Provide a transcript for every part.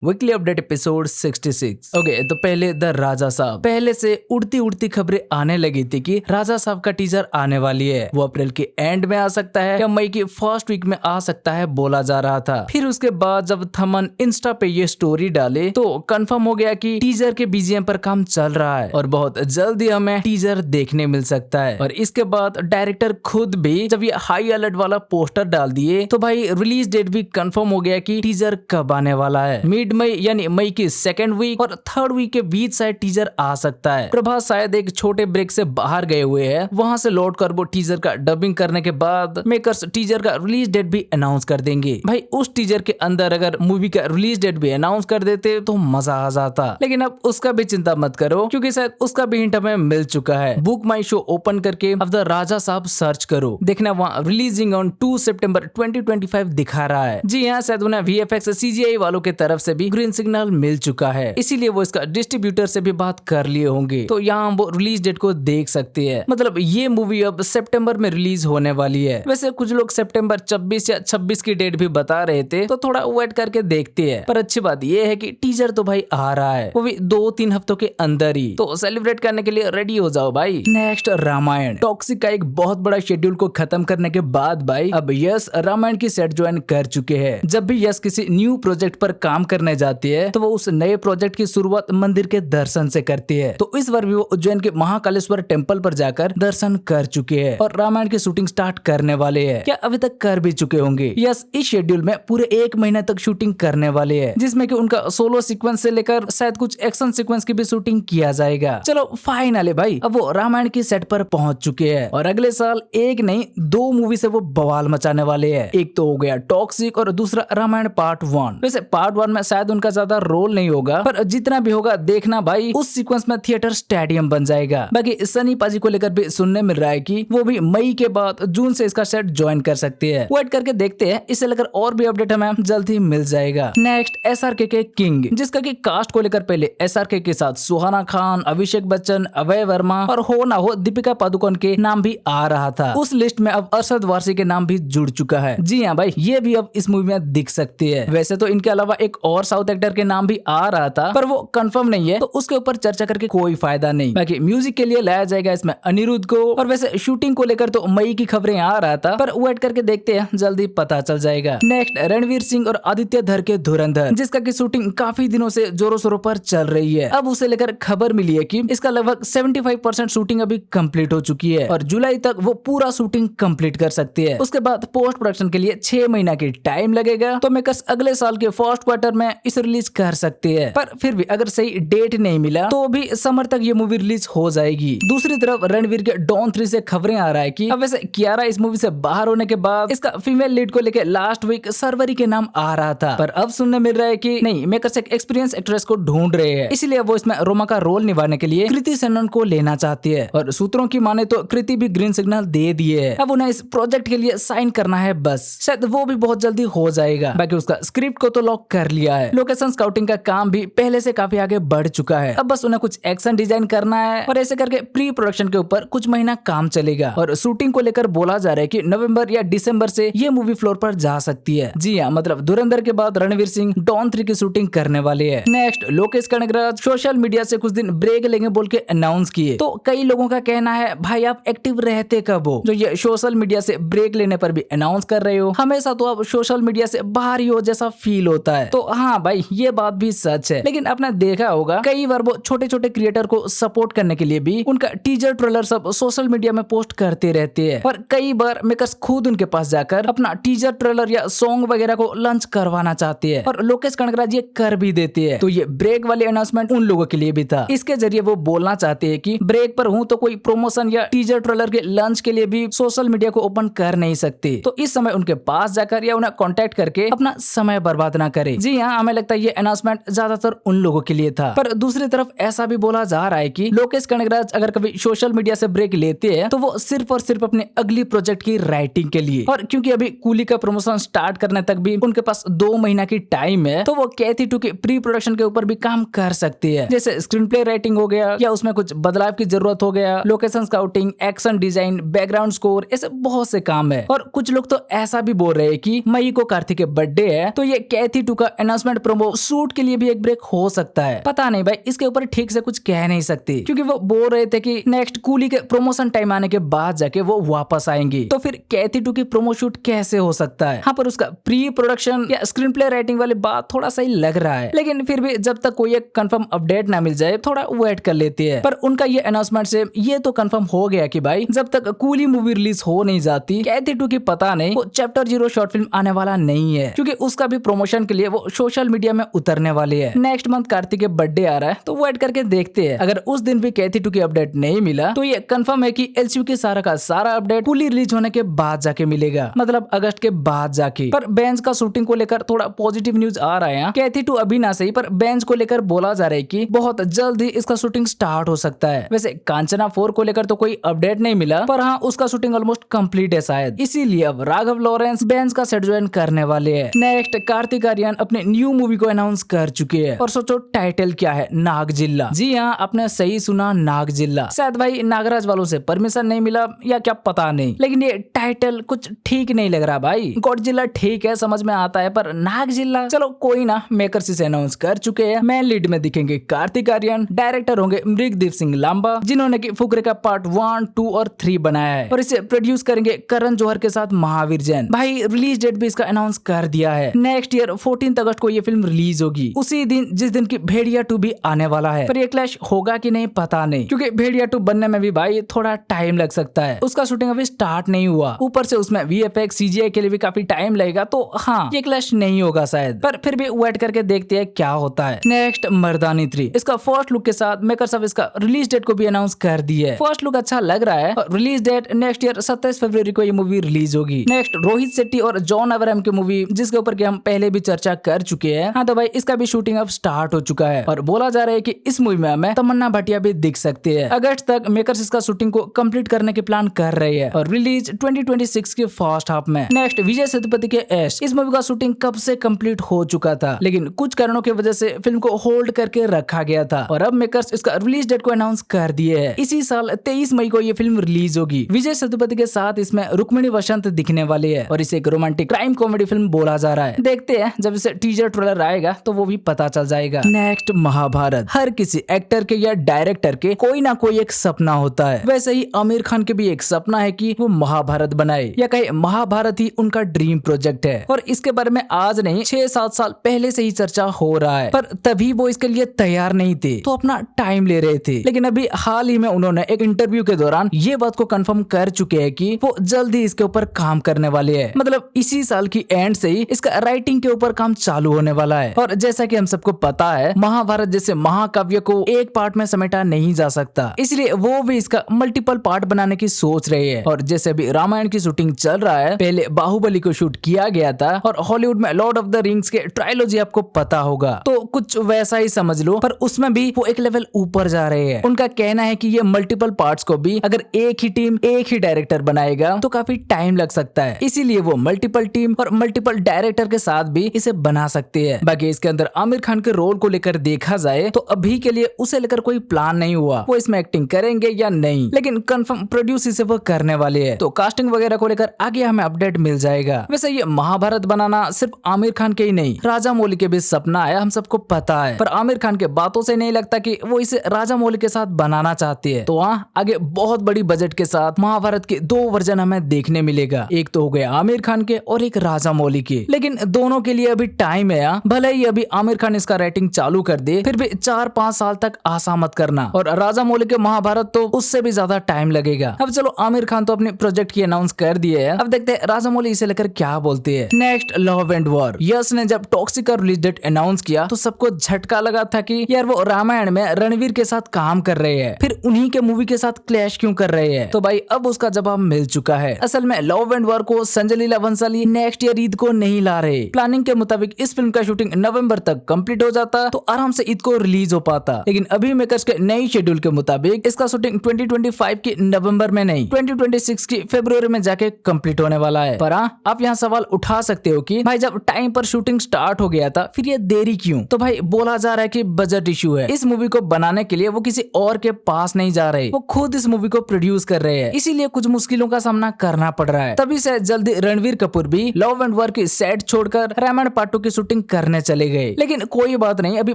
Weekly update episode 66। Okay, तो पहले the राजा साहब। पहले से उड़ती उड़ती खबरें आने लगी थी कि राजा साहब का टीजर आने वाली है। वो अप्रैल के एंड में आ सकता है या मई की फर्स्ट वीक में आ सकता है बोला जा रहा था। फिर उसके बाद जब थमन इंस्टा पे ये स्टोरी डाले तो कंफर्म हो गया कि टीजर के बीजीएम पर काम चल रहा है और बहुत जल्दी हमें टीजर देखने मिल सकता है। और इसके बाद डायरेक्टर खुद भी जब ये हाई अलर्ट वाला पोस्टर डाल दिए तो भाई रिलीज डेट भी कंफर्म हो गया कि टीजर कब आने वाला है। मिड मई यानी मई की सेकेंड वीक और थर्ड वीक के बीच शायद टीजर आ सकता है। प्रभास शायद एक छोटे ब्रेक से बाहर गए हुए हैं, वहां से लौट कर वो टीजर का डबिंग करने के बाद मेकर्स टीजर का रिलीज डेट भी अनाउंस कर देंगे। भाई उस टीजर के अंदर अगर मूवी का रिलीज डेट भी अनाउंस कर देते तो मजा आ जाता, लेकिन अब उसका भी चिंता मत करो क्योंकि शायद उसका भी हिंट हमें मिल चुका है। बुक माई शो ओपन करके अब द राजा साहब सर्च करो, देखना वहाँ रिलीजिंग ऑन 2 सितंबर 2025 दिखा रहा है। जी हाँ, शायद उन्हें VFX CGI वालों के तरफ से भी ग्रीन सिग्नल मिल चुका है, इसीलिए वो इसका डिस्ट्रीब्यूटर से भी बात कर लिए होंगे। तो यहाँ वो रिलीज डेट को देख सकते हैं। मतलब ये मूवी अब सितंबर में रिलीज होने वाली है। वैसे कुछ लोग सितंबर 24 या 26 की डेट भी बता रहे थे, तो थोड़ा वेट करके देखते हैं। पर अच्छी बात ये है कि टीजर तो भाई आ रहा है, वो भी 2-3 हफ्तों के अंदर ही, तो सेलिब्रेट करने के लिए रेडी हो जाओ भाई। नेक्स्ट रामायण। टॉक्सिक का एक बहुत बड़ा शेड्यूल को खत्म करने के बाद भाई अब यश रामायण की सेट ज्वाइन कर चुके हैं। जब भी यश किसी न्यू प्रोजेक्ट पर काम करने जाती है तो वो उस नए प्रोजेक्ट की शुरुआत मंदिर के दर्शन से करती है। तो इस बार भी वो उज्जैन के महाकालेश्वर टेम्पल पर जाकर दर्शन कर चुके हैं और रामायण की शूटिंग स्टार्ट करने वाले हैं। क्या अभी तक कर भी चुके होंगे। यस इस शेड्यूल में पूरे 1 महीना तक शूटिंग करने वाले हैं, जिसमें कि उनका सोलो सीक्वेंस से लेकर शायद कुछ एक्शन सीक्वेंस की भी शूटिंग किया जाएगा। चलो फाइनली भाई अब वो रामायण की सेट पर पहुंच चुके हैं और अगले साल एक नहीं 2 मूवी से वो बवाल मचाने वाले हैं। एक तो हो गया टॉक्सिक और दूसरा रामायण पार्ट 1। वैसे पार्ट 1 में शायद उनका ज्यादा रोल नहीं होगा, पर जितना भी होगा देखना भाई उस सीक्वेंस में थिएटर स्टेडियम बन जाएगा। बाकी सनी पाजी को लेकर भी सुनने मिल रहा है कि वो भी मई के बाद जून से इसका सेट ज्वाइन कर सकते हैं। वेट करके देखते हैं, इसे लेकर और भी अपडेट हमें जल्द ही मिल जाएगा। नेक्स्ट SRK के किंग, जिसका की कास्ट को लेकर पहले SRK के साथ सुहाना खान, अभिषेक बच्चन, अभय वर्मा और हो ना हो दीपिका पादुकोण के नाम भी आ रहा था। उस लिस्ट में अब अरशद वारसी के नाम भी जुड़ चुका है। जी हाँ भाई, ये भी अब इस मूवी में दिख सकती है। वैसे तो इनके अलावा एक और साउथ एक्टर के नाम भी आ रहा था, पर वो कंफर्म नहीं है, तो उसके ऊपर चर्चा करके कोई फायदा नहीं। बाकी म्यूजिक के लिए लाया जाएगा इसमें अनिरुद्ध को, और वैसे शूटिंग को लेकर तो मई की खबरें आ रहा था, पर वेट करके देखते हैं, जल्दी पता चल जाएगा। नेक्स्ट रणवीर सिंह और आदित्य धर के धुरंधर, जिसका की शूटिंग काफी दिनों से जोरों शोरों पर चल रही है। अब उसे लेकर खबर मिली है कि इसका लगभग 75% शूटिंग अभी कंप्लीट हो चुकी है और जुलाई तक वो पूरा शूटिंग कंप्लीट कर सकती है। उसके बाद पोस्ट प्रोडक्शन के लिए 6 महीना की टाइम लगेगा, तो मेकर्स अगले साल के फर्स्ट क्वार्टर में इसे रिलीज कर सकते हैं। पर फिर भी अगर सही डेट नहीं मिला तो भी समर तक ये मूवी रिलीज हो जाएगी। दूसरी तरफ रणवीर के डॉन 3 से खबरें आ रहा है कि अब वैसे कियारा इस मूवी से बाहर होने के बाद इसका फीमेल लीड को लेकर लास्ट वीक सरवरी के नाम आ रहा था, पर अब सुनने मिल रहा है कि नहीं, मेकर्स एक एक्सपीरियंस एक्ट्रेस को ढूंढ रहे हैं, इसलिए वो इसमें रोमा का रोल निभाने के लिए कृति सेनन को लेना चाहती है। और सूत्रों की माने तो कृति भी ग्रीन सिग्नल दे दिए है। अब उन्हें इस प्रोजेक्ट के लिए साइन करना है, बस शायद वो भी बहुत जल्दी हो जाएगा। बाकी उसका स्क्रिप्ट को तो लॉक कर लिया है, लोकेशन स्काउटिंग का काम भी पहले से काफी आगे बढ़ चुका है। अब बस उन्हें कुछ एक्शन डिजाइन करना है और ऐसे करके प्री प्रोडक्शन के ऊपर कुछ महीना काम चलेगा। और शूटिंग को लेकर बोला जा रहा है कि नवंबर या दिसंबर से ये मूवी फ्लोर पर जा सकती है। जी हाँ, मतलब धुरंधर के बाद रणवीर सिंह डॉन 3 की शूटिंग करने वाले हैं। Next Lokesh Kanagaraj social media से कुछ दिन ब्रेक लेंगे बोल के अनाउंस किए, तो कई लोगों का कहना है भाई आप एक्टिव रहते कब हो, जो ये सोशल मीडिया से ब्रेक लेने पर भी अनाउंस कर रहे हो। हमेशा तो आप सोशल मीडिया से बाहर ही हो जैसा फील होता है। तो हाँ भाई, ये बात भी सच है, लेकिन आपने देखा होगा कई बार वो छोटे छोटे क्रिएटर को सपोर्ट करने के लिए भी उनका टीजर ट्रेलर सब सोशल मीडिया में पोस्ट करते रहते हैं। और कई बार मेकर्स खुद उनके पास जाकर अपना टीजर ट्रेलर या सॉन्ग वगैरह को लॉन्च करवाना चाहते हैं, और लोकेश कनगराज ये कर भी देते हैं। तो ये ब्रेक वाली अनाउंसमेंट उन लोगों के लिए भी था। इसके जरिए वो बोलना चाहते हैं कि ब्रेक पर हूँ तो कोई प्रमोशन या टीजर ट्रेलर के लॉन्च के लिए भी सोशल मीडिया को ओपन कर नहीं सकते, तो इस समय उनके पास जाकर या उन्हें कॉन्टेक्ट करके अपना समय बर्बाद ना करे। जी हाँ, हमें लगता है ये अनाउंसमेंट ज्यादातर उन लोगों के लिए था। पर दूसरी तरफ ऐसा भी बोला जा रहा है कि लोकेश कनगराज अगर कभी सोशल मीडिया से ब्रेक लेते हैं तो वो सिर्फ और सिर्फ अपने अगली प्रोजेक्ट की राइटिंग के लिए, और क्योंकि अभी कूली का प्रमोशन स्टार्ट करने तक भी उनके पास 2 महीना की टाइम है, तो वो कैथी 2 के प्री प्रोडक्शन के ऊपर भी काम कर सकती है। जैसे स्क्रीन प्ले राइटिंग हो गया या उसमें कुछ बदलाव की जरूरत हो गया, location scouting, action design, background score, ऐसे बहुत से काम है। और कुछ लोग तो ऐसा भी बोल रहे हैं कि मई को कार्तिक के बर्थडे है, तो ये कैथी 2 का अनाउंसमेंट अनाउंसमेंट प्रोमो शूट के लिए भी एक ब्रेक हो सकता है। पता नहीं भाई, इसके ऊपर ठीक से कुछ कह नहीं सकती, क्योंकि वो बोल रहे थे कि नेक्स्ट कूली के प्रमोशन टाइम आने के बाद जाके वो वापस आएंगी। तो फिर कैथी 2 की प्रोमो शूट कैसे हो सकता है? हाँ, पर उसका प्री प्रोडक्शन या स्क्रीन प्ले राइटिंग वाली बात थोड़ा सही लग रहा है, लेकिन फिर भी जब तक कोई एक कंफर्म अपडेट ना मिल जाए थोड़ा वेट कर लेती है। पर उनका ये अनाउंसमेंट से ये तो कंफर्म हो गया कि भाई जब तक कूली मूवी रिलीज हो नहीं जाती कैथी 2 की पता नहीं वो चैप्टर 0 शॉर्ट फिल्म आने वाला नहीं है, क्योंकि उसका भी प्रमोशन के लिए वो सोशल मीडिया में उतरने वाली है। नेक्स्ट मंथ कार्तिक के बर्थडे आ रहा है, तो वेट करके देखते हैं। अगर उस दिन भी कैथी 2 की अपडेट नहीं मिला तो ये कंफर्म है कि एलसीयू की सारा का सारा अपडेट फुली रिलीज होने के बाद जाके मिलेगा, मतलब अगस्त के बाद जाके। पर बेंज का शूटिंग को लेकर थोड़ा पॉजिटिव न्यूज आ रहा है। कैथी 2 अभी ना सही, पर बेंज को लेकर बोला जा रहा है कि बहुत जल्द ही इसका शूटिंग स्टार्ट हो सकता है। वैसे कांचना 4 को लेकर तो कोई अपडेट नहीं मिला, पर हाँ उसका शूटिंग ऑलमोस्ट कंप्लीट है शायद, इसीलिए अब राघव लॉरेंस बेंज का सेट ज्वाइन करने वाले हैं। नेक्स्ट कार्तिक आर्यन अपने न्यू मूवी को अनाउंस कर चुके हैं, और सोचो टाइटल क्या है? नागजिल्ला। जी हाँ, आपने सही सुना, नागजिल्ला। शायद भाई नागराज वालों से परमिशन नहीं मिला या क्या पता नहीं, लेकिन ये टाइटल कुछ ठीक नहीं लग रहा भाई। गॉडजिला ठीक है, समझ में आता है, पर नागजिल्ला चलो कोई ना, मेकर्स इसे अनाउंस कर चुके हैं। मैन लीड में दिखेंगे कार्तिक आर्यन, डायरेक्टर होंगे मृगदीप सिंह लांबा, जिन्होंने की फुकरे का पार्ट 1, 2 और 3 बनाया है, और इसे प्रोड्यूस करेंगे करण जौहर के साथ महावीर जैन। भाई रिलीज डेट भी इसका अनाउंस कर दिया है, नेक्स्ट ईयर 14 अगस्त को ये फिल्म रिलीज होगी, उसी दिन जिस दिन की भेड़िया 2 भी आने वाला है। पर ये क्लैश होगा कि नहीं पता नहीं, क्योंकि भेड़िया 2 बनने में भी भाई थोड़ा टाइम लग सकता है, उसका शूटिंग अभी स्टार्ट नहीं हुआ, ऊपर से उसमें वीएफएक्स सीजीआई के लिए भी काफी टाइम लगेगा, तो हाँ ये क्लैश नहीं होगा शायद, पर फिर भी वेट करके देखते हैं क्या होता है। नेक्स्ट मर्दानी 3, इसका फर्स्ट लुक के साथ मेकर्स अब इसका रिलीज डेट को भी अनाउंस कर दी है। फर्स्ट लुक अच्छा लग रहा है, और रिलीज डेट नेक्स्ट ईयर 27 फरवरी को ये मूवी रिलीज होगी। नेक्स्ट रोहित शेट्टी और जॉन अब्राहम की मूवी, जिसके ऊपर के हम पहले भी चर्चा कर चुके हैं। हाँ तो भाई इसका भी शूटिंग अब स्टार्ट हो चुका है, और बोला जा रहा है कि इस मूवी में हमें तमन्ना भाटिया भी दिख सकती है। अगस्त तक मेकर्स इसका शूटिंग को कंप्लीट करने की प्लान कर रही है, और रिलीज 2026 के फर्स्ट हाफ में। नेक्स्ट विजय सेतुपति के ऐश, इस मूवी का शूटिंग कब से कंप्लीट हो चुका था, लेकिन कुछ कारणों की वजह से फिल्म को होल्ड करके रखा गया था, और अब मेकर्स इसका रिलीज डेट को अनाउंस कर दिए है। इसी साल 23 मई को ये फिल्म रिलीज होगी। विजय सेतुपति के साथ इसमें रुक्मिणी वसंत दिखने वाली है, और इसे एक रोमांटिक क्राइम कॉमेडी फिल्म बोला जा रहा है। देखते हैं जब इसे टीजर ट्रेलर आएगा तो वो भी पता चल जाएगा। नेक्स्ट महाभारत, हर किसी एक्टर के या डायरेक्टर के कोई ना कोई एक सपना होता है, वैसे ही आमिर खान के भी एक सपना है कि वो महाभारत बनाए, या कहे महाभारत ही उनका ड्रीम प्रोजेक्ट है, और इसके बारे में आज नहीं 6-7 साल पहले से ही चर्चा हो रहा है, पर तभी वो इसके लिए तैयार नहीं थे, तो अपना टाइम ले रहे थे। लेकिन अभी हाल ही में उन्होंने एक इंटरव्यू के दौरान ये बात को कंफर्म कर चुके हैं कि वो जल्द ही इसके ऊपर काम करने वाले हैं, मतलब इसी साल की एंड से ही इसका राइटिंग के ऊपर काम चालू होने वाला है। और जैसा कि हम सबको पता है, महाभारत जैसे महाकाव्य को एक पार्ट में समेटा नहीं जा सकता, इसलिए वो भी इसका मल्टीपल पार्ट बनाने की सोच रहे हैं। और जैसे अभी रामायण की शूटिंग चल रहा है, पहले बाहुबली को शूट किया गया था, और हॉलीवुड में लॉर्ड ऑफ द रिंग्स के ट्रायलॉजी आपको पता होगा, तो कुछ वैसा ही समझ लो, पर उसमें भी वो एक लेवल ऊपर जा रहे हैं। उनका कहना है कि ये मल्टीपल पार्ट्स को भी अगर एक ही टीम एक ही डायरेक्टर बनाएगा तो काफी टाइम लग सकता है, इसीलिए वो मल्टीपल टीम और मल्टीपल डायरेक्टर के साथ भी इसे बना सकते हैं। बाकी इसके अंदर आमिर खान के रोल को लेकर देखा जाए तो अभी के लिए उसे लेकर कोई प्लान नहीं हुआ, वो इसमें एक्टिंग करेंगे या नहीं, लेकिन कंफर्म प्रोड्यूस इसे वो करने वाले हैं, तो कास्टिंग वगैरह को लेकर आगे हमें अपडेट मिल जाएगा। वैसे ये महाभारत बनाना सिर्फ आमिर खान के ही नहीं, राजा मौली के भी सपना है, हम सबको पता है, पर आमिर खान के बातों से नहीं लगता कि वो इसे राजा मौली के साथ बनाना चाहती है। तो हाँ, आगे बहुत बड़ी बजट के साथ महाभारत के 2 वर्जन हमें देखने मिलेगा, एक तो हो गया आमिर खान के और एक राजा मौली के, लेकिन दोनों के लिए अभी टाइम है। भले ही अभी आमिर खान इसका राइटिंग चालू कर दे, फिर भी 4-5 साल तक आशा मत करना, और राजा मौली के महाभारत तो उससे भी ज्यादा टाइम लगेगा। अब चलो आमिर खान तो अपने प्रोजेक्ट की अनाउंस कर दिए है, अब देखते हैं राजा मौली इसे लेकर क्या बोलते हैं। नेक्स्ट लव एंड वॉर, यश ने जब टॉक्सिक का रिलीज डेट अनाउंस किया तो सबको झटका लगा था कि यार वो रामायण में रणवीर के साथ काम कर रहे हैं, फिर उन्हीं के मूवी के साथ क्लैश क्यों कर रहे हैं। तो भाई अब उसका जवाब मिल चुका है। असल में लव एंड वॉर को संजय लीला भंसाली नेक्स्ट ईयर ईद को नहीं ला रहे। प्लानिंग के मुताबिक इस फिल्म का शूटिंग नवंबर तक कंप्लीट हो जाता तो आराम से ईद को रिलीज हो पाता, लेकिन अभी मेकर्स के नई शेड्यूल के मुताबिक इसका शूटिंग 2025 की नवंबर में नहीं 2026 की फरवरी में जाके कंप्लीट होने वाला है। पर आप यहाँ सवाल उठा सकते हो कि भाई जब टाइम पर शूटिंग स्टार्ट हो गया था फिर ये देरी क्यों। तो भाई बोला जा रहा है कि बजट इशू है। इस मूवी को बनाने के लिए वो किसी और के पास नहीं जा रहे, वो खुद इस मूवी को प्रोड्यूस कर रहे हैं, इसीलिए कुछ मुश्किलों का सामना करना पड़ रहा है। तभी से जल्दी रणवीर कपूर भी लव एंड वॉर की सेट छोड़कर रामायण पार्ट 2 की शूटिंग करने चले गए। लेकिन कोई बात नहीं, अभी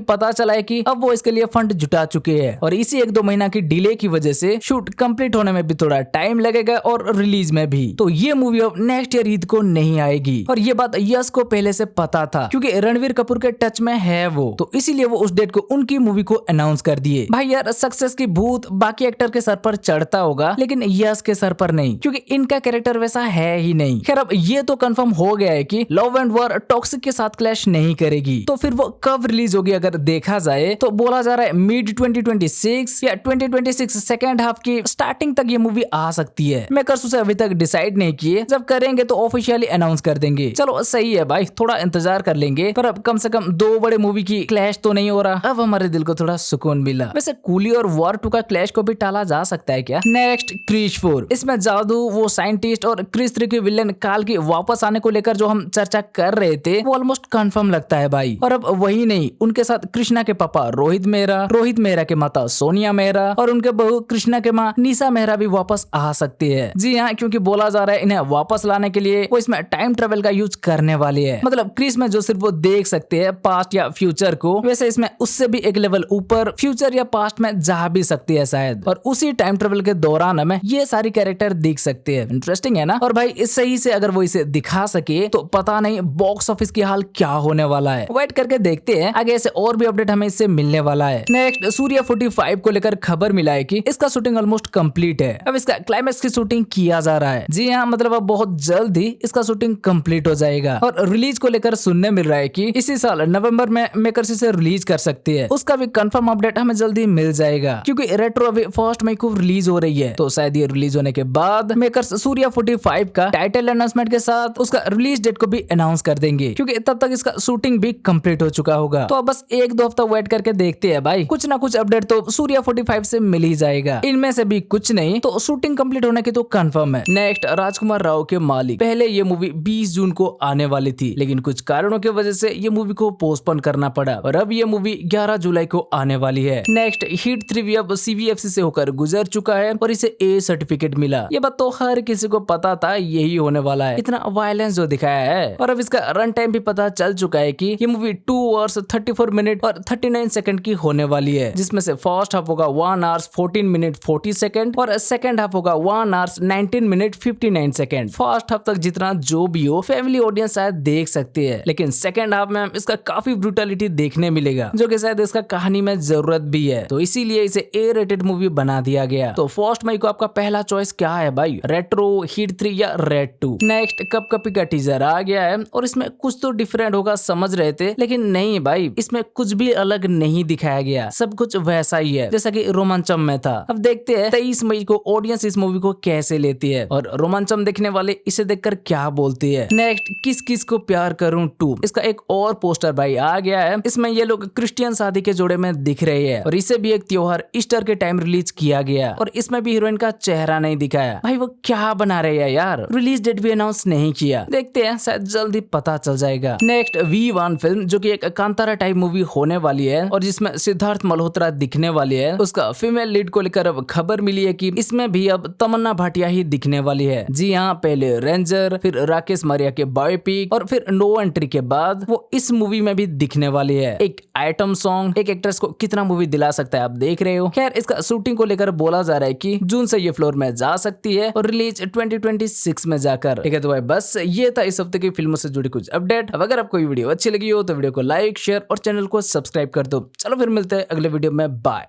पता चला है कि अब वो इसके लिए फंड जुटा चुके हैं और इसी 1-2 महीना की डिले की वजह से शूट कंप्लीट होने में भी थोड़ा टाइम लगेगा और रिलीज में भी। तो ये मूवी अब नेक्स्ट ईयर ईद को नहीं आएगी और ये बात यश को पहले से पता था क्योंकि रणवीर कपूर के टच में है वो, तो इसीलिए वो उस डेट को उनकी मूवी को अनाउंस कर दिए। भाई यार सक्सेस की भूत बाकी एक्टर के सर पर चढ़ता होगा लेकिन यश के सर पर नहीं, क्योंकि इनका कैरेक्टर वैसा है ही नहीं। खैर अब ये तो कंफर्म हो गया है कि लव एंड वॉर टॉक्सिक के साथ क्लैश नहीं करेगी, तो फिर वो कब रिलीज होगी अगर देखा जाए तो बोला जा रहा है मिड 2026 या 2026 सेकेंड हाफ की स्टार्टिंग तक ये मूवी आ सकती है। मेकर्स उसे अभी तक डिसाइड नहीं किए, जब करेंगे तो ऑफिशियली अनाउंस कर देंगे। चलो सही है भाई, थोड़ा इंतजार कर लेंगे, पर अब कम से कम 2 बड़े मूवी की क्लैश तो नहीं हो रहा। अब हमारे दिल को थोड़ा सुकून मिला। वैसे कूली और वॉर 2 का क्लैश को भी टाला जा सकता है क्या? नेक्स्ट क्रिश 4, इसमें जादू, वो साइंटिस्ट और क्रिश 3 के विलेन काल के वापस आने को लेकर जो हम चर्चा कर रहे थे वो ऑलमोस्ट कंफर्म लगता है भाई। और अब वही नहीं, उनके साथ कृष्णा के पापा रोहित मेहरा के माता सोनिया मेहरा और उनके बहू कृष्णा के माँ निशा मेहरा भी वापस आ सकती है। जी हाँ, क्योंकि बोला जा रहा है इन्हें वापस लाने के लिए वो इसमें टाइम ट्रेवल का यूज करने वाली है। मतलब क्रिश में जो सिर्फ वो देख सकते हैं पास्ट या फ्यूचर को, वैसे इसमें उससे भी एक लेवल ऊपर फ्यूचर या पास्ट में जा भी सकती है शायद, और उसी टाइम ट्रेवल के दौरान हमें ये सारी कैरेक्टर दिख सकते हैं। इंटरेस्टिंग है ना? और भाई इस सही से अगर वो इसे दिखा सके तो पता नहीं बॉक्स ऑफिस की हाल क्या होने वाला है। वेट करके देखते हैं, आगे ऐसे और भी अपडेट हमें इससे मिलने वाला है। नेक्स्ट सूर्या 45 को लेकर खबर मिला है कि इसका शूटिंग ऑलमोस्ट कंप्लीट है। अब इसका क्लाइमैक्स की शूटिंग किया जा रहा है। जी हाँ, मतलब अब बहुत जल्द ही इसका शूटिंग कंप्लीट हो जाएगा और रिलीज को लेकर सुनने मिल रहा है कि इसी साल नवंबर में मेकर्स इसे रिलीज कर सकती है। उसका भी कंफर्म अपडेट हमें जल्दी मिल जाएगा क्योंकि रेट्रो अभी 1 मई को रिलीज हो रही है, तो शायद ये रिलीज होने के बाद मेकर्स सूर्या 45 का टाइटल अनाउंसमेंट के साथ उसका रिलीज डेट को भी अनाउंस कर देंगे, क्योंकि तब तक इसका शूटिंग भी कंप्लीट हो चुका होगा। तो अब बस 1-2 हफ्ता वेट करके देखते हैं भाई, कुछ ना कुछ अपडेट तो सूर्या 45 से मिल ही जाएगा। इनमें से भी कुछ नहीं तो शूटिंग कंप्लीट होने की तो कंफर्म है। नेक्स्ट राजकुमार राव के मालिक, पहले ये मूवी 20 जून को आने वाली थी, लेकिन कुछ कारणों की वजह से ये मूवी को पोस्टपोन करना पड़ा और अब ये मूवी 11 जुलाई को आने वाली है। नेक्स्ट हिट 3 भी अब CBFC से होकर गुजर चुका है और इसे A सर्टिफिकेट मिला। ये बात तो हर किसी को पता था यही होने वाला है, इतना वायलेंस जो दिखाया है। और अब इसका रन टाइम भी पता चल चुका है कि ये मूवी 2 आवर्स 34 मिनट और 39 सेकंड की होने वाली है, जिसमें से फर्स्ट हाफ होगा 1 आवर्स 14 मिनट 40 सेकंड और सेकंड हाफ होगा 1 hours 19 minute 59 second. First half तक जितना जो भी हो फैमिली ऑडियंस शायद देख सकती है, लेकिन सेकंड हाफ में इसका काफी ब्रूटलिटी देखने मिलेगा जो कि शायद इसका कहानी में जरूरत भी है, तो इसीलिए इसे A रेटेड मूवी बना दिया गया। तो 1 मई को आपका पहला चॉइस क्या है भाई, रेट्रो, हिट 3 या रेड 2? नेक्स्ट कपकपी का टीजर आ गया है और इसमें कुछ तो डिफरेंट होगा समझ रहे थे, लेकिन नहीं भाई, इसमें कुछ भी अलग नहीं दिखाया गया, सब कुछ वैसा ही है जैसा कि रोमांचम में था। अब देखते हैं 23 मई को ऑडियंस इस मूवी को कैसे लेती है और रोमांचम देखने वाले इसे देखकर क्या बोलती है। नेक्स्ट किस किस को प्यार करूं 2, इसका एक और पोस्टर भाई आ गया है। इसमें ये लोग क्रिश्चियन शादी के जोड़े में दिख रहे हैं और इसे भी एक त्योहार ईस्टर के टाइम रिलीज किया गया और इसमें भी हीरोइन का चेहरा नहीं दिखाया। भाई वो क्या बना रहे हैं यार, रिलीज डेट भी अनाउंस नहीं किया। देखते हैं, शायद जल्दी पता चल जाएगा। नेक्स्ट V1 फिल्म जो कि एक कांतारा टाइप मूवी होने वाली है और जिसमें सिद्धार्थ मल्होत्रा दिखने वाली है, उसका फीमेल लीड को लेकर अब खबर मिली है कि इसमें भी अब तमन्ना भाटिया ही दिखने वाली है। जी हाँ, पहले रेंजर, फिर राकेश मारिया के बायोपिक और फिर नो एंट्री के बाद वो इस मूवी में भी दिखने वाली है। एक आइटम सॉन्ग एक एक्ट्रेस को कितना मूवी दिला सकता है आप देख रहे हो। खैर इसका शूटिंग को लेकर बोला जा रहा है कि जून से ये फ्लोर में जा सकती है और रिलीज 2026 में जाकर। ठीक है, तो भाई बस ये था इस हफ्ते की फिल्मों से जुड़ी कुछ अपडेट। अब अगर आपको ये वीडियो अच्छी लगी हो तो वीडियो को लाइक, शेयर और चैनल को सब्सक्राइब कर दो। चलो फिर मिलते हैं अगले वीडियो में, बाय।